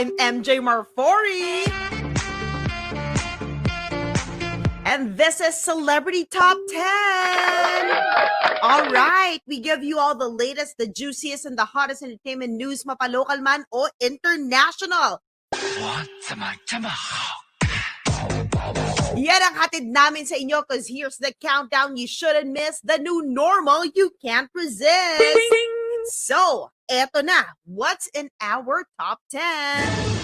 I'm MJ Marfori. And this is Celebrity Top 10. All right, we give you all the latest, the juiciest, and the hottest entertainment news, mapalocal man o international. Yan ang hatid namin sa inyo because here's the countdown you shouldn't miss, the new normal you can't resist. So, eto na, what's in our top 10?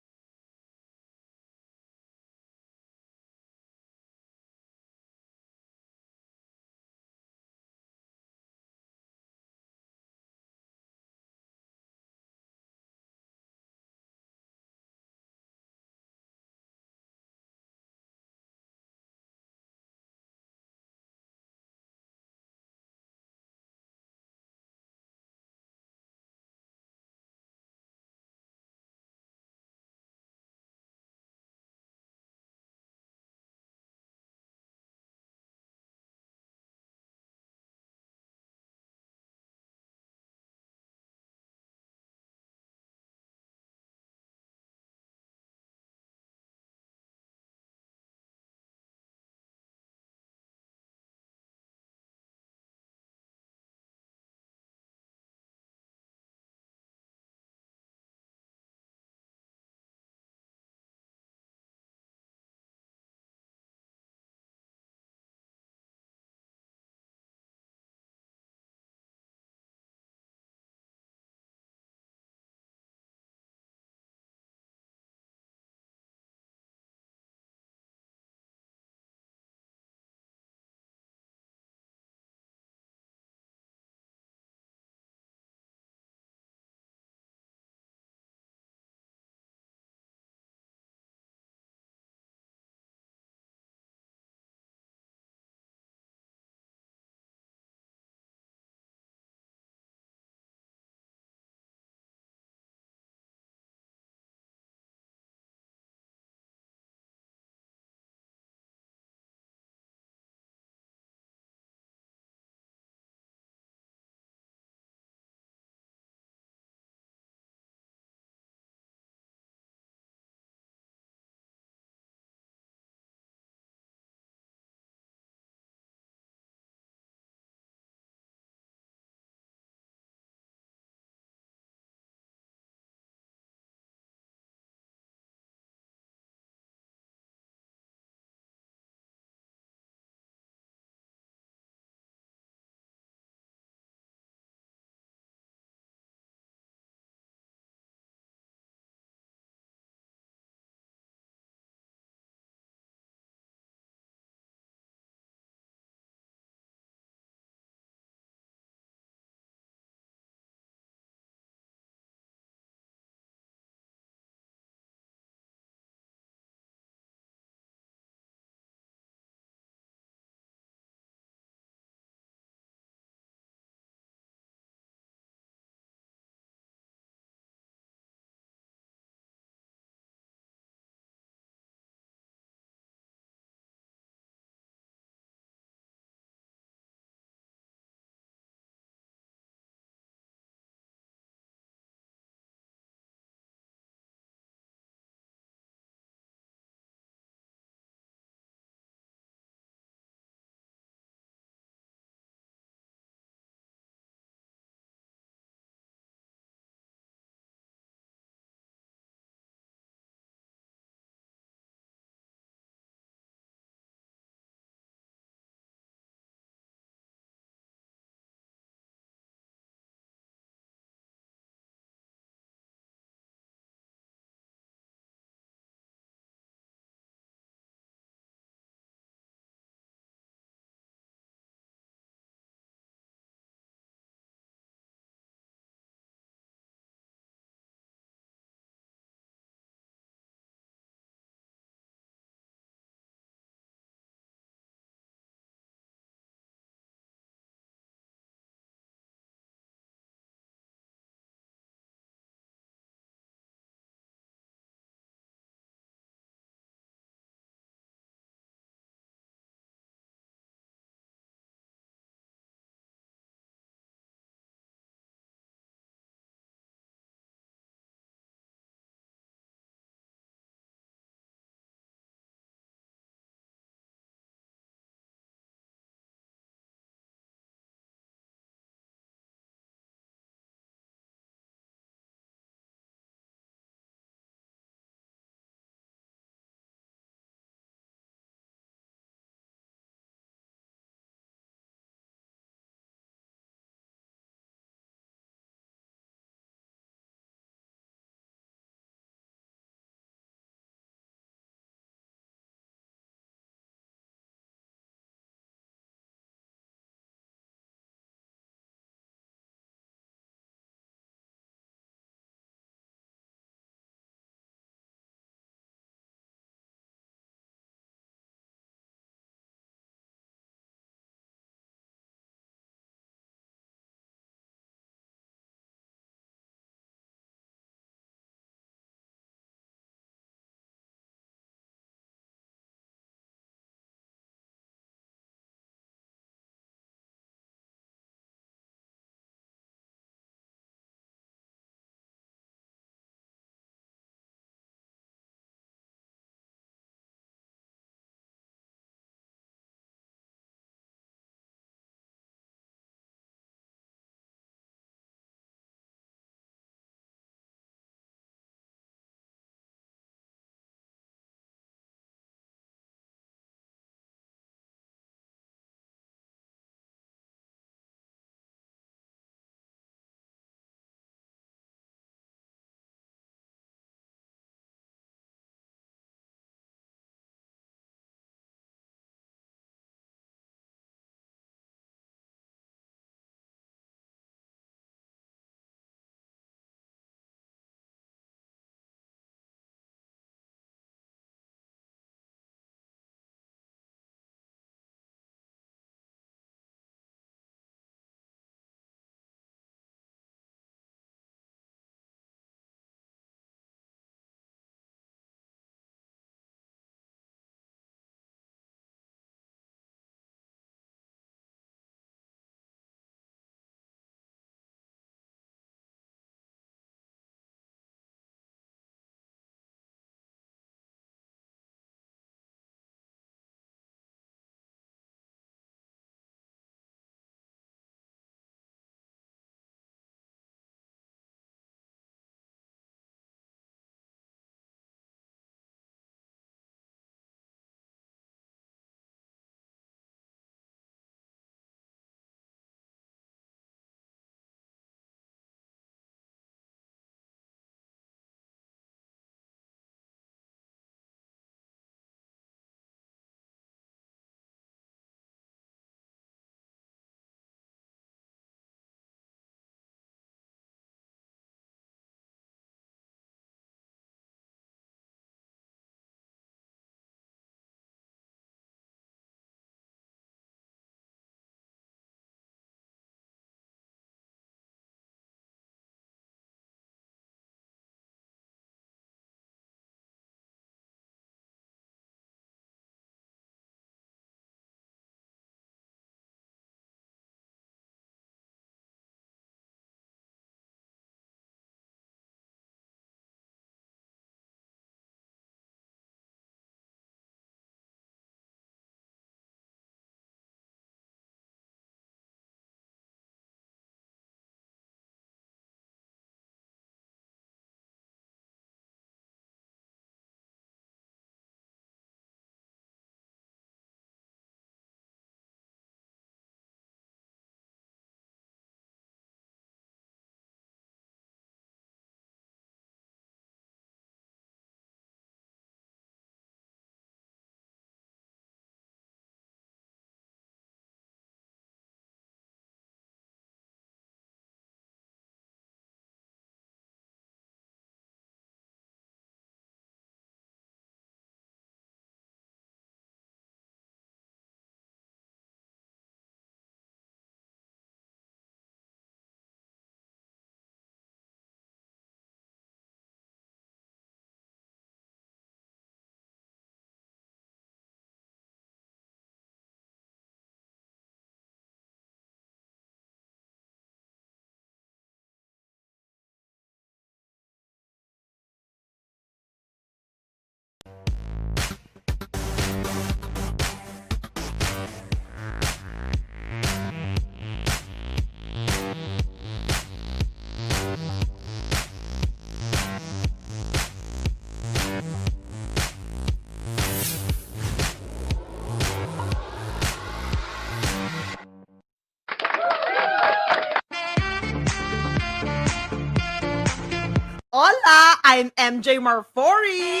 I'm MJ Marfori.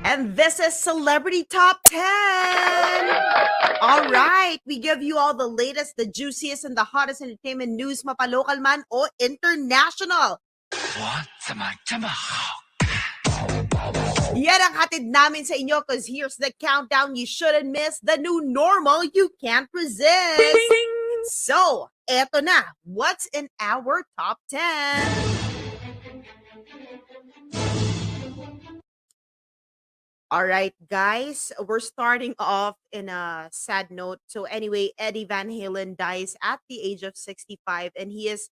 And this is Celebrity Top 10. All right, we give you all the latest, the juiciest, and the hottest entertainment news, mapalocal man o international. Yan ang hatid namin sa inyo because here's the countdown you shouldn't miss, the new normal you can't resist. So, eto na. What's in our top 10? All right, guys, we're starting off in a sad note. So anyway, Eddie Van Halen dies at the age of 65, and his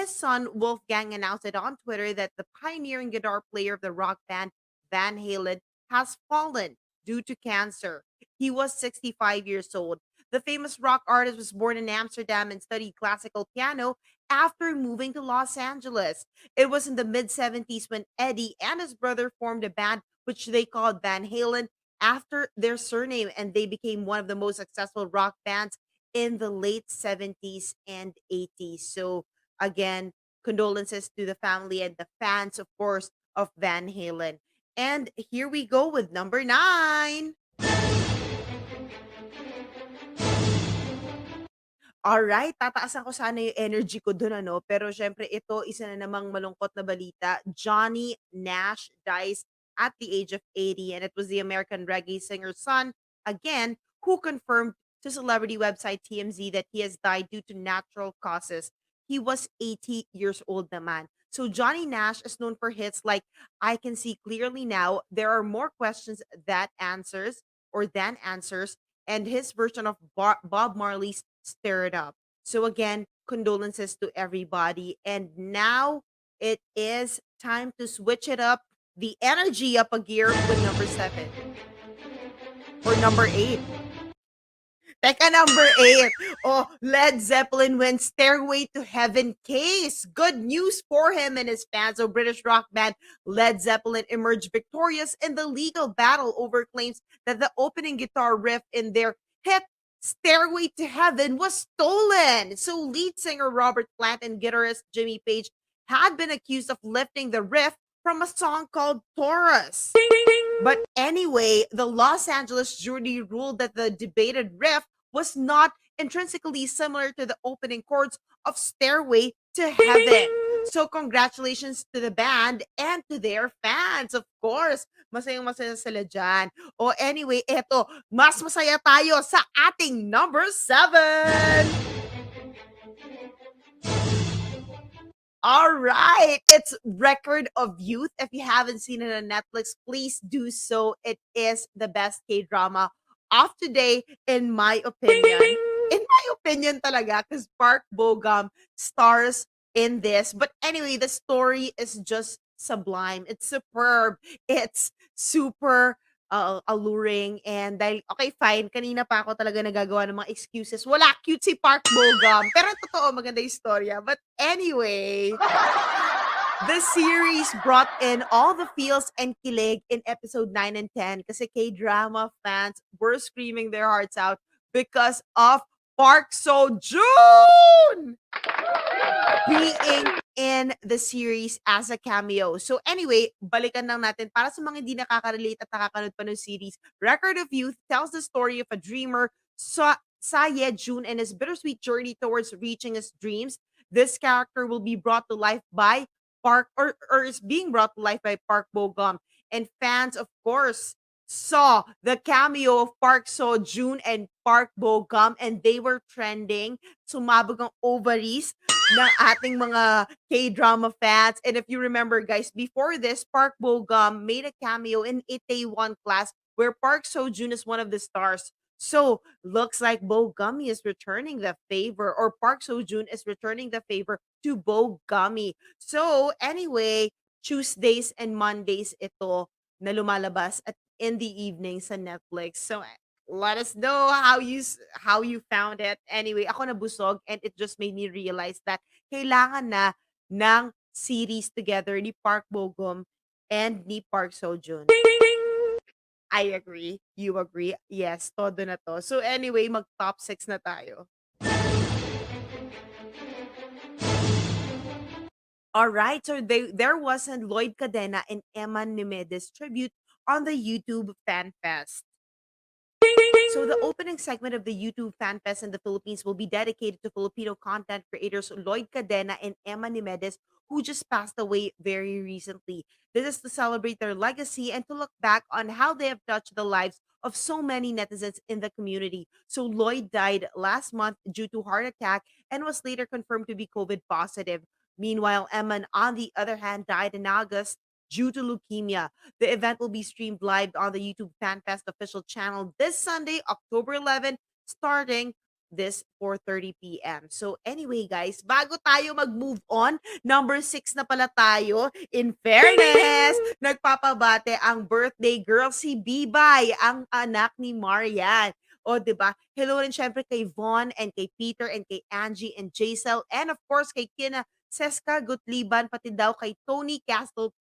son Wolfgang announced it on Twitter that the pioneering guitar player of the rock band Van Halen has fallen due to cancer. He was 65 years old. The famous rock artist was born in Amsterdam and studied classical piano after moving to Los Angeles. It was in the mid 70s when Eddie and his brother formed a band which they called Van Halen after their surname, and they became one of the most successful rock bands in the late 70s and 80s. So, again, condolences to the family and the fans, of course, of Van Halen. And here we go with number 9. Alright, tataasan ko sana yung energy ko dun ano, pero siyempre ito isa na namang malungkot na balita. Johnny Nash dies at the age of 80, and it was the American reggae singer's son, again, who confirmed to celebrity website TMZ that he has died due to natural causes. He was 80 years old naman. So Johnny Nash is known for hits like I Can See Clearly Now, There Are More Questions That Answers or Than Answers, and his version of Bob Marley's Stir It Up. So again, condolences to everybody. And now it is time to switch it up, the energy up a gear with number 7 or number 8. Teka, number 8. Oh, Led Zeppelin wins Stairway to Heaven case. Good news for him and his fans. So British rock band Led Zeppelin emerged victorious in the legal battle over claims that the opening guitar riff in their hit Stairway to Heaven was stolen. So lead singer Robert Plant and guitarist Jimmy Page had been accused of lifting the riff from a song called Taurus. But anyway, the Los Angeles jury ruled that the debated riff was not intrinsically similar to the opening chords of Stairway to Heaven. So congratulations to the band and to their fans. Of course, masayang-masaya sila dyan. O anyway, eto, mas masaya tayo sa ating number 7. All right, it's Record of Youth. If you haven't seen it on Netflix, please do so. It is the best K-drama of today, in my opinion. In my opinion talaga, because Park Bo-gum stars in this. But anyway, the story is just sublime. It's superb. It's super alluring. And dahil, okay, fine, kanina pa ako talaga nagagawa ng mga excuses. Wala, cute si Park Bo-gum. Pero totoo, maganda yung storya. But anyway, the series brought in all the feels and kilig in episode 9 and 10 kasi K-drama fans were screaming their hearts out because of Park Seo-joon being in the series as a cameo. So anyway, balikan lang natin para sa mga hindi nakaka-relate at nakakanood pa ng series. Record of Youth tells the story of a dreamer, Sa-ye-jun, and his bittersweet journey towards reaching his dreams. This character will be brought to life by or is being brought to life by Park Bo-gum. And fans, of course, saw the cameo of Park Seo-joon and Park Bo-gum, and they were trending. Sumabog ang ovaries ng ating mga K-drama fans. And if you remember, guys, before this, Park Bo-gum made a cameo in Itaewon Class where Park Seo-joon is one of the stars. So, looks like Bo-gummy is returning the favor, or Park Seo-joon is returning the favor to Bo-gummy. So, anyway, Tuesdays and Mondays ito na lumalabas at in the evening sa Netflix. So, let us know how you found it. Anyway, ako nabusog and it just made me realize that kailangan na ng series together ni Park Bo-gum and ni Park Seo-joon. I agree. You agree? Yes, todo na to. So anyway, mag-top 6 na tayo. All right, so there was a Lloyd Cadena and Emma Nimedes tribute on the YouTube Fan Fest. So the opening segment of the YouTube Fan Fest in the Philippines will be dedicated to Filipino content creators Lloyd Cadena and Emma Nimedes, who just passed away very recently. This is to celebrate their legacy and to look back on how they have touched the lives of so many netizens in the community. So Lloyd died last month due to heart attack and was later confirmed to be COVID positive. Meanwhile, Emma, on the other hand, died in August due to leukemia. The event will be streamed live on the YouTube FanFest official channel this Sunday, October 11, starting this 4:30 p.m. So anyway, guys, bago tayo mag-move on, number 6 na pala tayo. In fairness, nagpapabate ang birthday girl si Bibay, ang anak ni Marian. O, di ba? Hello rin syempre kay Von and kay Peter and kay Angie and Jaisel and of course kay Kina Seska Gutliban, pati daw kay Tony Castle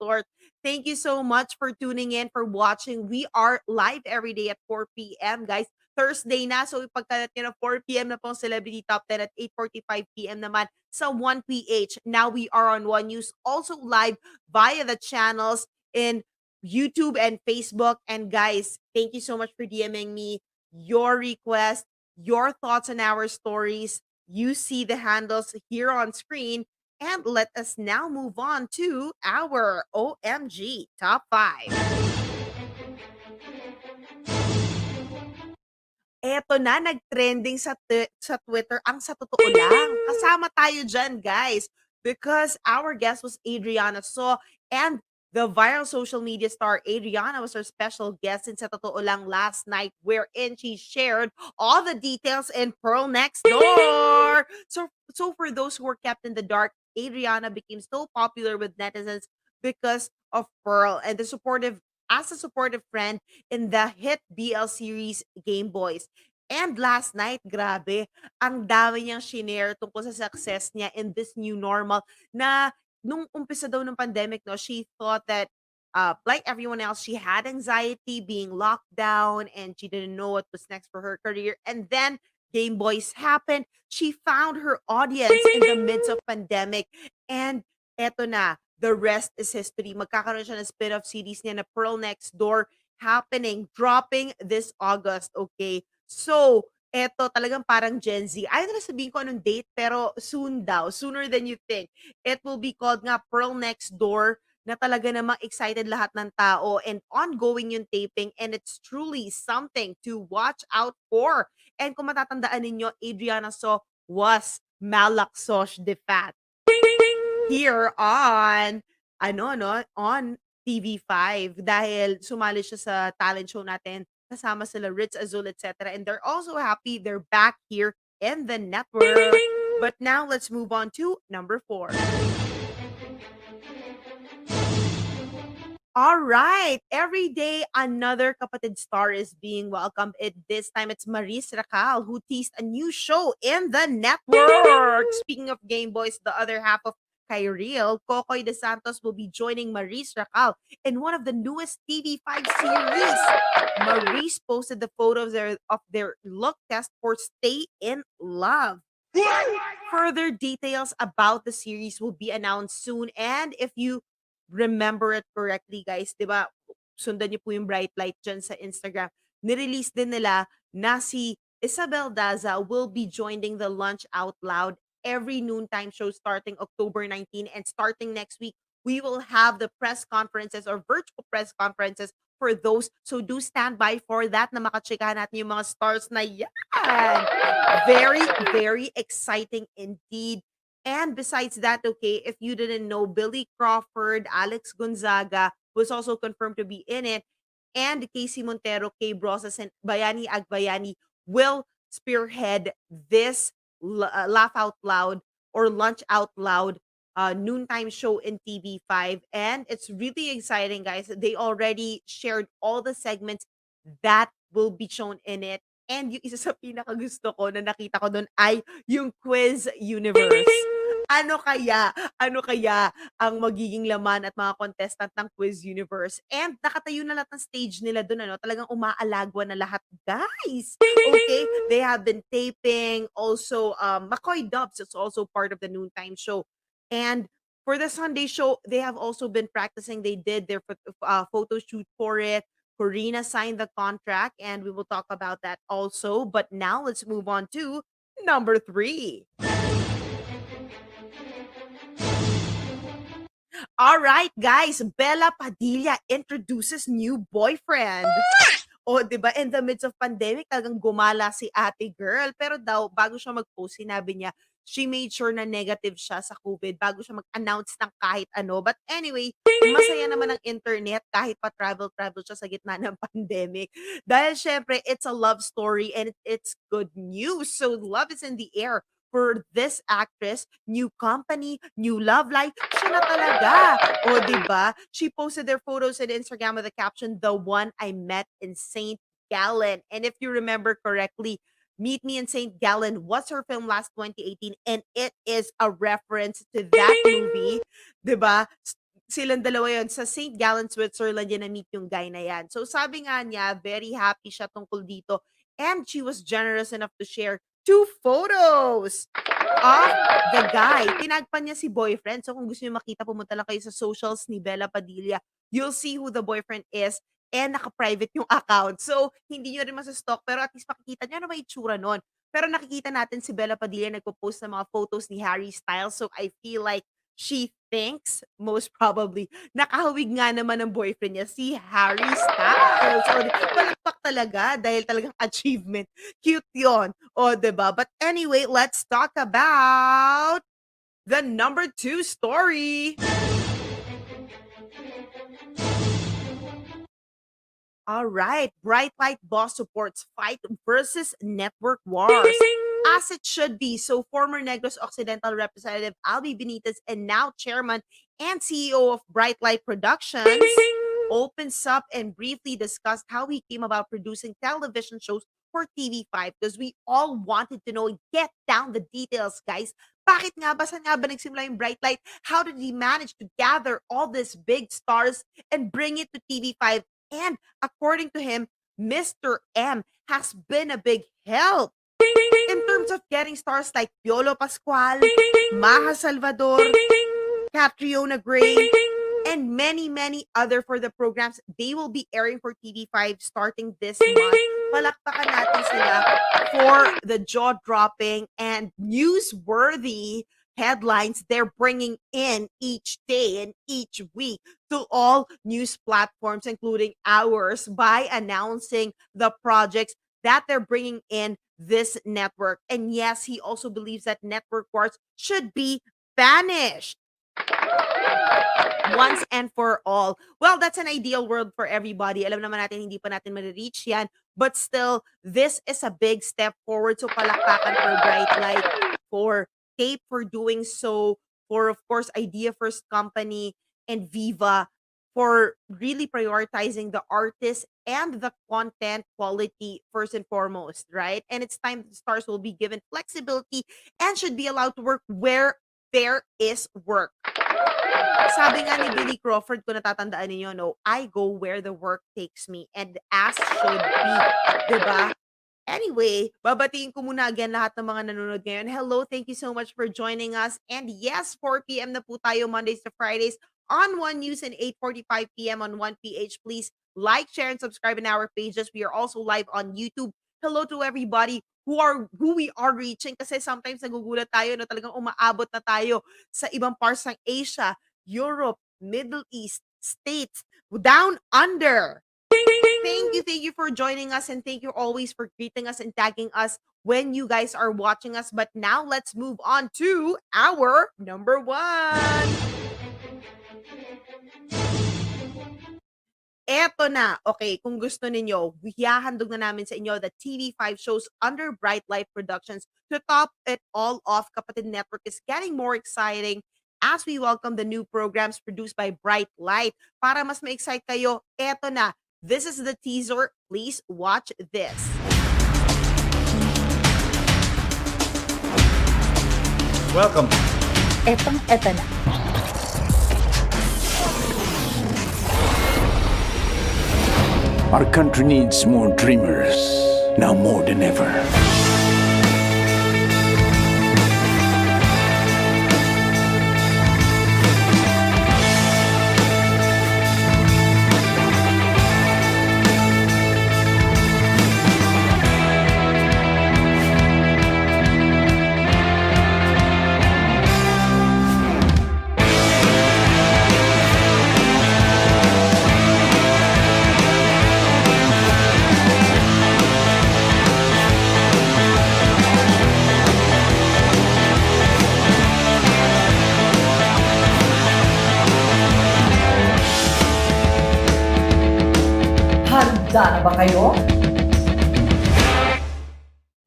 Thank you so much for tuning in, for watching. We are live every day at 4 p.m. guys. Thursday na, so ipagkalat nyo na 4 p.m. na pong Celebrity Top 10 at 8:45 p.m. naman sa 1PH. Now we are on One News, also live via the channels in YouTube and Facebook. And guys, thank you so much for DMing me your request, your thoughts on our stories. You see the handles here on screen. And let us now move on to our OMG Top 5. Eto na, nag-trending sa Twitter ang sa totoo lang. Kasama tayo dyan, guys. Because our guest was Adriana So and the viral social media star Adriana was our special guest in sa totoo lang last night, wherein she shared all the details in Pearl Next Door. So for those who were kept in the dark, Adriana became so popular with netizens because of Pearl and the supportive as a supportive friend in the hit BL series Game Boys. And last night, grabe, ang dami niyang shinare tungkol sa success niya in this new normal na nung umpisa daw ng pandemic, no, she thought that like everyone else, she had anxiety being locked down and she didn't know what was next for her career. And then Game Boys happened. She found her audience in the midst of pandemic. And eto na, the rest is history. Magkakaroon siya ng spin-off series niya na Pearl Next Door happening, dropping this August, okay? So, eto talagang parang Gen Z. Ayaw na sabihin ko anong date, pero soon daw, sooner than you think. It will be called nga Pearl Next Door na talaga namang excited lahat ng tao and ongoing yung taping and it's truly something to watch out for. And kung matatandaan ninyo, Adriana So was Malaksosh de Fat here on on TV5 dahil sumali siya sa talent show natin kasama sila Ritz Azul, etc. And they're also happy they're back here in the network. But now let's move on to number 4. All right. Every day, another Kapatid star is being welcomed. This time, it's Maris Racal who teased a new show in the network. Speaking of Game Boys, the other half of Kyriel, Kokoy De Santos will be joining Maris Racal in one of the newest TV5 series. Maris posted the photos of their look test for Stay in Love. Further details about the series will be announced soon. And if you remember it correctly, guys, di ba, sundan niyo po yung bright light dyan sa Instagram. Nirelease din nila na si Isabel Daza will be joining the Lunch Out Loud every noontime show starting October 19. And starting next week, we will have the press conferences or virtual press conferences for those. So do stand by for that na makachikahan natin yung mga stars na yan. Very, very exciting indeed. And besides that, okay, if you didn't know, Billy Crawford, Alex Gonzaga was also confirmed to be in it. And Casey Montero, Kay Brosas, and Bayani Agbayani will spearhead this Laugh Out Loud or Lunch Out Loud noontime show in TV5. And it's really exciting, guys. They already shared all the segments that will be shown in it. And yung isa sa pinakagusto ko na nakita ko doon ay yung Quiz Universe. Ano kaya ang magiging laman at mga contestant ng Quiz Universe? And nakatayo na lahat ng stage nila doon, ano? Talagang umaalagwa na lahat, guys. Okay? They have been taping. Also, McCoy Dubs is also part of the noontime show. And For the Sunday show, they have also been practicing. They did their photo shoot for it. Corina signed the contract, and we will talk about that also. But now let's move on to number three. All right, guys. Bella Padilla introduces new boyfriend. O, 'di ba, in the midst of pandemic talagang gumala si ate girl. Pero daw bago siya mag-post, sinabi niya, she made sure na negative siya sa COVID bago siya mag-announce ng kahit ano. But anyway, masaya naman ang internet kahit pa travel-travel siya sa gitna ng pandemic. Dahil syempre, it's a love story and it's good news. So love is in the air for this actress, new company, new love life, siya na talaga. O, di ba? She posted their photos on Instagram with the caption, "The one I met in St. Gallen." And if you remember correctly, Meet Me in St. Gallen was her film last 2018, and it is a reference to that movie. Di ba? Silang dalawa yun. Sa St. Gallen, Switzerland, yan na-meet yung guy na yan. So sabi nga niya, very happy siya tungkol dito. And she was generous enough to share 2 photos of the guy. Tinag pa niya si boyfriend. So kung gusto niyo makita, pumunta lang kayo sa socials ni Bella Padilla. You'll see who the boyfriend is and naka-private yung account. So hindi niyo rin masastalk pero at least makikita niyo ano may itsura nun. Pero nakikita natin si Bella Padilla nagpo-post ng mga photos ni Harry Styles. So I feel like she thinks, most probably, nakahawig nga naman ng boyfriend niya si Harry Styles. So, palakpak talaga dahil talagang achievement. Cute yun. O, diba? But anyway, let's talk about the number 2 story. All right. Bright Light boss supports fight versus network wars. As it should be. So, former Negros Occidental representative Albi Benitez and now chairman and CEO of Bright Light Productions opens up and briefly discussed how he came about producing television shows for TV5 because we all wanted to know, get down the details, guys. Bakit nga ba? Saan nga ba nagsimula yung Bright Light? How did he manage to gather all these big stars and bring it to TV5? And according to him, Mr. M has been a big help in terms of getting stars like Piolo Pascual, Maha Salvador, Catriona Gray, and many, many other for the programs they will be airing for TV5 starting this month. Palakpakan natin sila for the jaw-dropping and newsworthy headlines they're bringing in each day and each week to all news platforms, including ours, by announcing the projects that they're bringing in this network. And yes, he also believes that network wars should be banished once and for all. Well, that's an ideal world for everybody. Alam naman natin, hindi pa natin ma-reach yan. But still, this is a big step forward. So palakpakan for Bright Light, for Tape for doing so, for, of course, Idea First Company and Viva for really prioritizing the artist and the content quality first and foremost, right? And it's time the stars will be given flexibility and should be allowed to work where there is work. Sabi nga ni Billy Crawford, kung natatandaan ninyo, no, I go where the work takes me, and as should be, diba? Anyway, babatiin ko muna again lahat ng mga nanonood ngayon. Hello, thank you so much for joining us. And yes, 4 p.m. na po tayo Mondays to Fridays on One News and 8:45 p.m. on 1PH. Please like, share, and subscribe in our pages. We are also live on YouTube. Hello to everybody who we are reaching kasi sometimes nagugulat tayo na talagang umaabot na tayo sa ibang parts ng Asia, Europe, Middle East, States, down under. Thank you for joining us, and thank you always for greeting us and tagging us when you guys are watching us. But now let's move on to our number 1. Eto na. Okay, kung gusto ninyo, hihahandog na namin sa inyo the TV5 shows under Bright Light Productions. To top it all off, Kapatid Network is getting more exciting as we welcome the new programs produced by Bright Light. Para mas ma-excite kayo, eto na. This is the teaser. Please watch this. Welcome. Eto na. Our country needs more dreamers, now more than ever. Handa na ba kayo?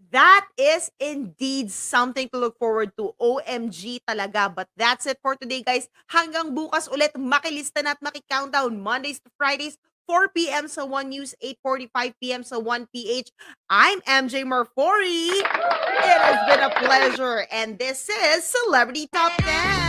That is indeed something to look forward to. OMG talaga. But that's it for today, guys. Hanggang bukas ulit, makilista na at makikountdown Mondays to Fridays, 4 p.m. sa 1 News, 8:45 p.m. sa 1PH. I'm MJ Marfori. It has been a pleasure. And this is Celebrity Top 10.